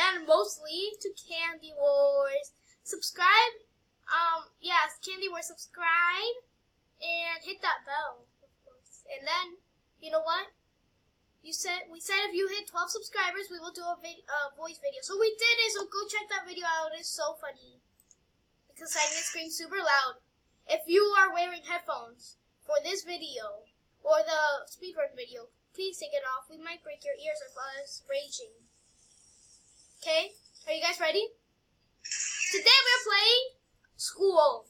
and mostly to Candy Wars. Subscribe. Yes, Candy Wars, subscribe and hit that bell, of course. And then, you know what? We said if you hit 12 subscribers, we will do a voice video. So we did it. So go check that video out. It's so funny because Simon screams super loud. If you are wearing headphones for this video or the speedrun video, please take it off. We might break your ears if us raging. Okay? Are you guys ready? Today we're playing school.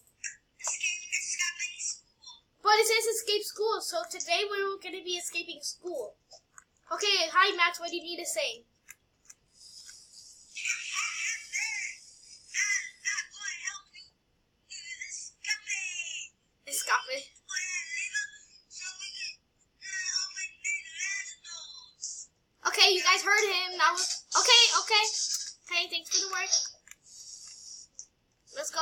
But it says escape school, so today we're going to be escaping school. Okay, hi Max, what do you need to say? Escape. Okay, you guys heard him. Now, okay, thanks for the work. Let's go.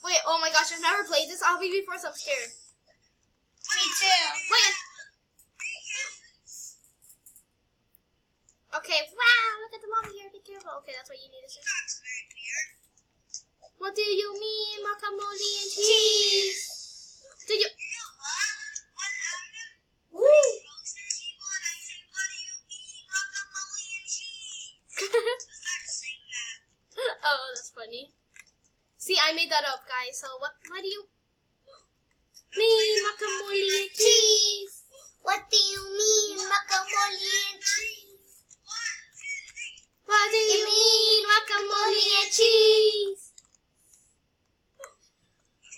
Wait, oh my gosh, I've never played this. I'll be before, so I'm scared. Me too. Wait. Okay, wow, look at the mom here. Be careful. Okay, that's what you need to say. What do you mean, guacamole and cheese? Did you? Woo! Oh, that's funny. See, I made that up, guys. So what do you mean, guacamole and cheese? What do you mean, guacamole and cheese? What do you mean, guacamole and cheese?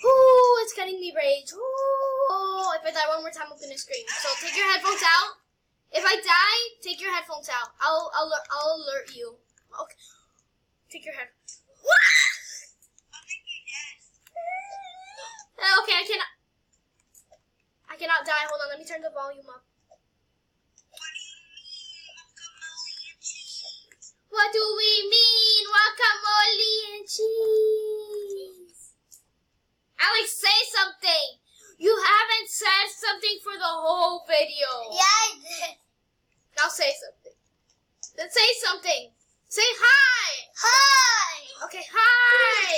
Ooh, it's getting me rage. Ooh, if I die one more time, I'm gonna scream. So take your headphones out. If I die, take your headphones out. I'll alert you. Okay. Take your head. Okay, I cannot die. Hold on, let me turn the volume up. What do we mean, guacamole and cheese? Alex, say something. You haven't said something for the whole video. Yeah, I did. Now say something. Then say something. Say hi. Hi. Okay, hi.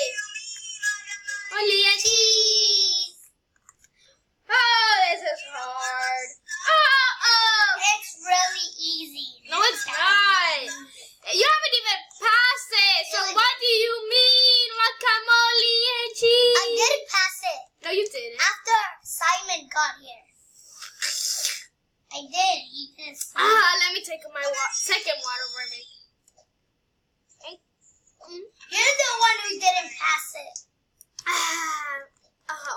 Guacamole and cheese. Oh, this is hard. Oh. It's really easy. No, it's not. You haven't even passed it. So what do you mean, guacamole and cheese? I didn't pass it. No, you didn't. After Simon got here. I did. He just. Let me take my second water mermaid. You're the one who didn't pass it.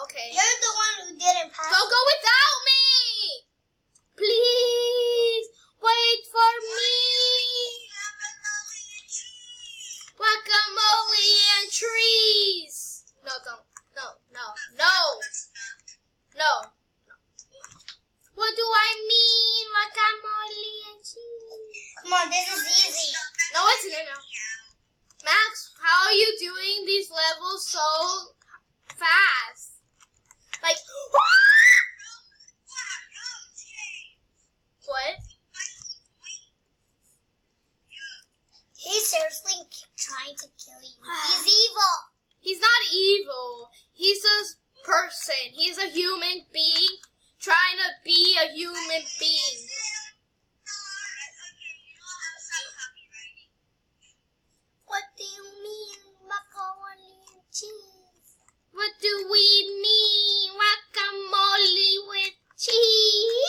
Okay. You're the one who didn't pass it. Don't go without me. Please wait for me. Guacamole and trees. No, don't. No. What do I mean, guacamole and cheese? Come on, this is easy. No, it's not. Max, how are you doing these levels so fast? Like, what? He's seriously trying to kill you. He's evil. He's not evil. He's a person. He's a human being trying to be a human being. What do you mean, guacamole and cheese? What do we mean, guacamole with cheese?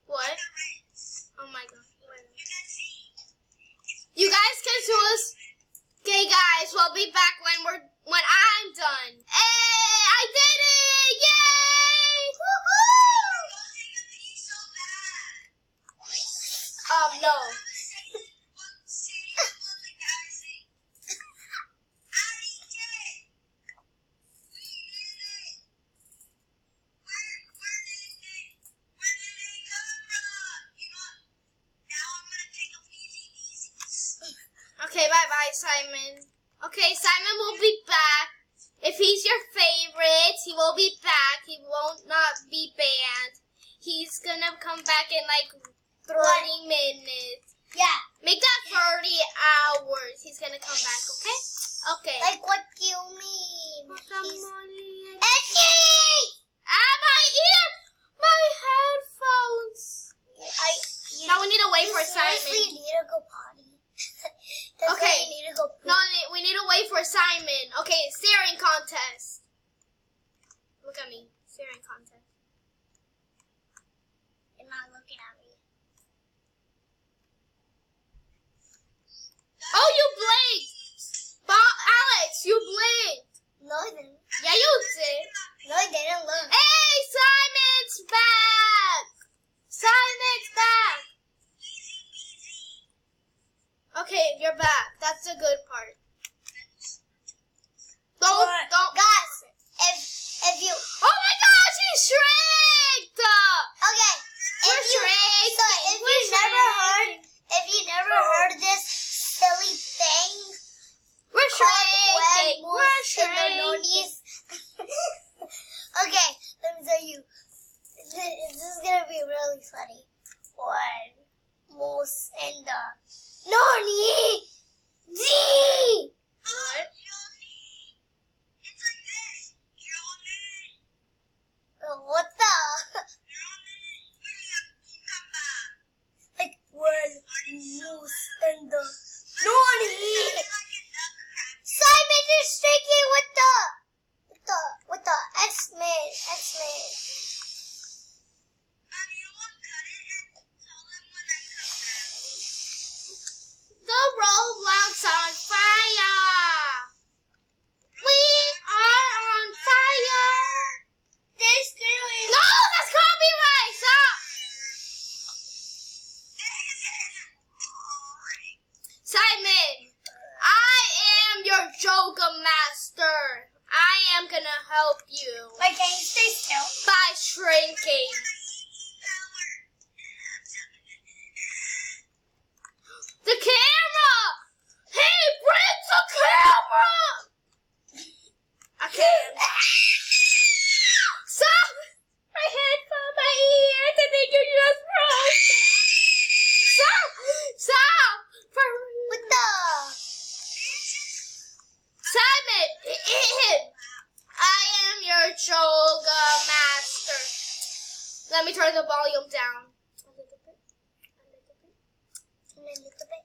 What? Oh my god. You guys can show us. Okay guys, we'll be back when I'm done. Hey, I did it! Yay! Woohoo! No. Okay, bye-bye, Simon. Okay, Simon will be back. If he's your favorite, he will be back. back in like 30 minutes. Yeah. Make that 30 hours. He's gonna come back, okay? Okay. Like what do you mean? Money. Eddie! My ear! My headphones! Now we need to wait for Simon. Seriously need to go potty. That's Okay. why you need to go poop. No, we need to wait for Simon. Okay, staring contest. Look at me. Staring contest. You're not looking at me. Oh, you blinked! Alex, you blinked! No, I didn't. Yeah, you did. No, I didn't look. Hey, Simon's back! Simon's back! Okay, you're back. That's the good part. Don't. Guys, if you... Oh my gosh, he shrieked! Okay. We're shrinking. So if you never heard this silly thing We're shrinking. called We're shrinking. shrinking. Okay, let me tell you. This is gonna be really funny. One moose in the Noni! Gee! What? What the? Like one moose in the Noni! Simon is shaking with the X-Men. The Roblox on fire! We are on fire! This girl is... No, that's copyright! Stop! Simon, I am your yoga master. I am gonna help you Wait, can you stay still? by shrinking. The camera! Hey, bring the camera! I can't. Stop! My headphone, my ears, I think you just broke. Stop! Stop! What the? Simon, I am your yoga master. Let me turn the volume down. A little bit. A little bit.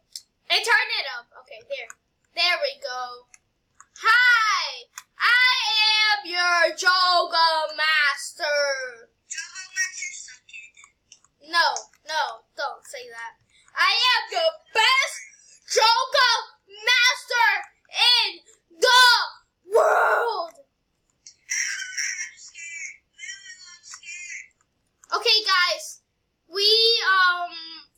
And turn it up. Okay, there. There we go. Hi! I am your yoga master. No, don't say that. I am the best yoga master in the world. Okay, guys.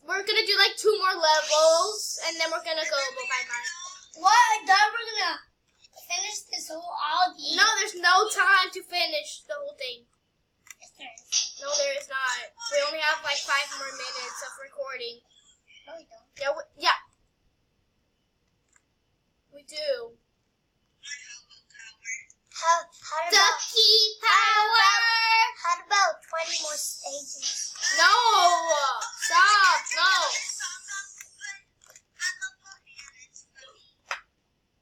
We're gonna do like 2 more levels, and then we're gonna go bye-bye. What? I thought we're gonna finish this whole obby. No, there's no time to finish the whole thing. Yes, there is. No, there is not. We only have like 5 more minutes of recording. No, we don't. Yeah. We do. How about... Ducky power! How about 20 more stages? No! Stop! No!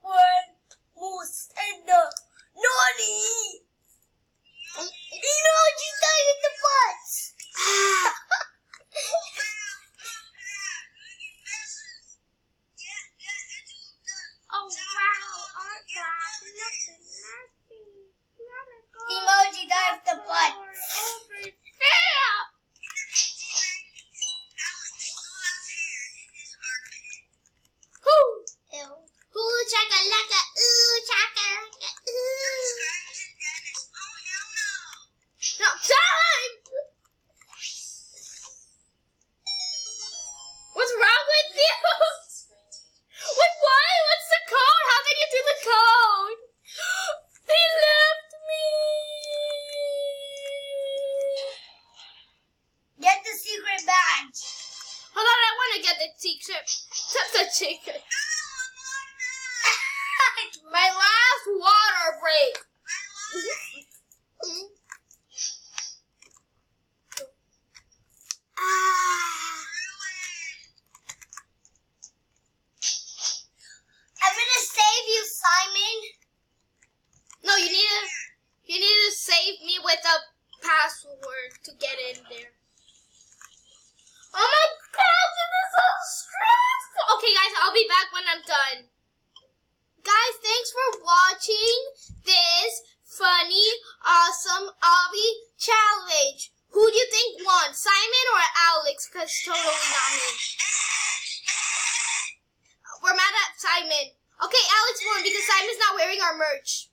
One moose and the Noni! Emoji died in the butts! Oh wow! Aren't that nothing nasty? Emoji died in the butts! Over there! Whoo! Ew. Ooh, chaka-laka, ooh, chaka-laka, ooh. No, time! What's wrong with you? Wait, what? What's the code? How did you do the code? They left me. Get the secret badge! Hold on, I want to get the secret. That's a secret. My last water break. Ah. password to get in there. Oh my god, this is so stressful. Okay, guys, I'll be back when I'm done. Guys, thanks for watching this funny, awesome obby challenge. Who do you think won, Simon or Alex? Because totally not me. We're mad at Simon. Okay, Alex won because Simon's not wearing our merch.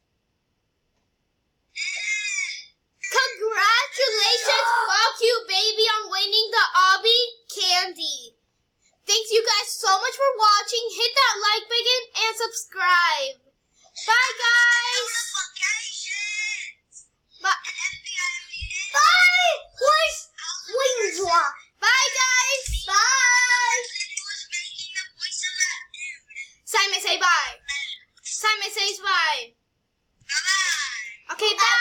Congratulations, fuck you, baby, on winning the obby candy. Thanks you guys so much for watching. Hit that like button and subscribe. Bye, guys. Bye. Bye. Where's drop? Bye, guys. Bye. Simon, say bye. Simon says bye. Bye-bye. Okay, bye.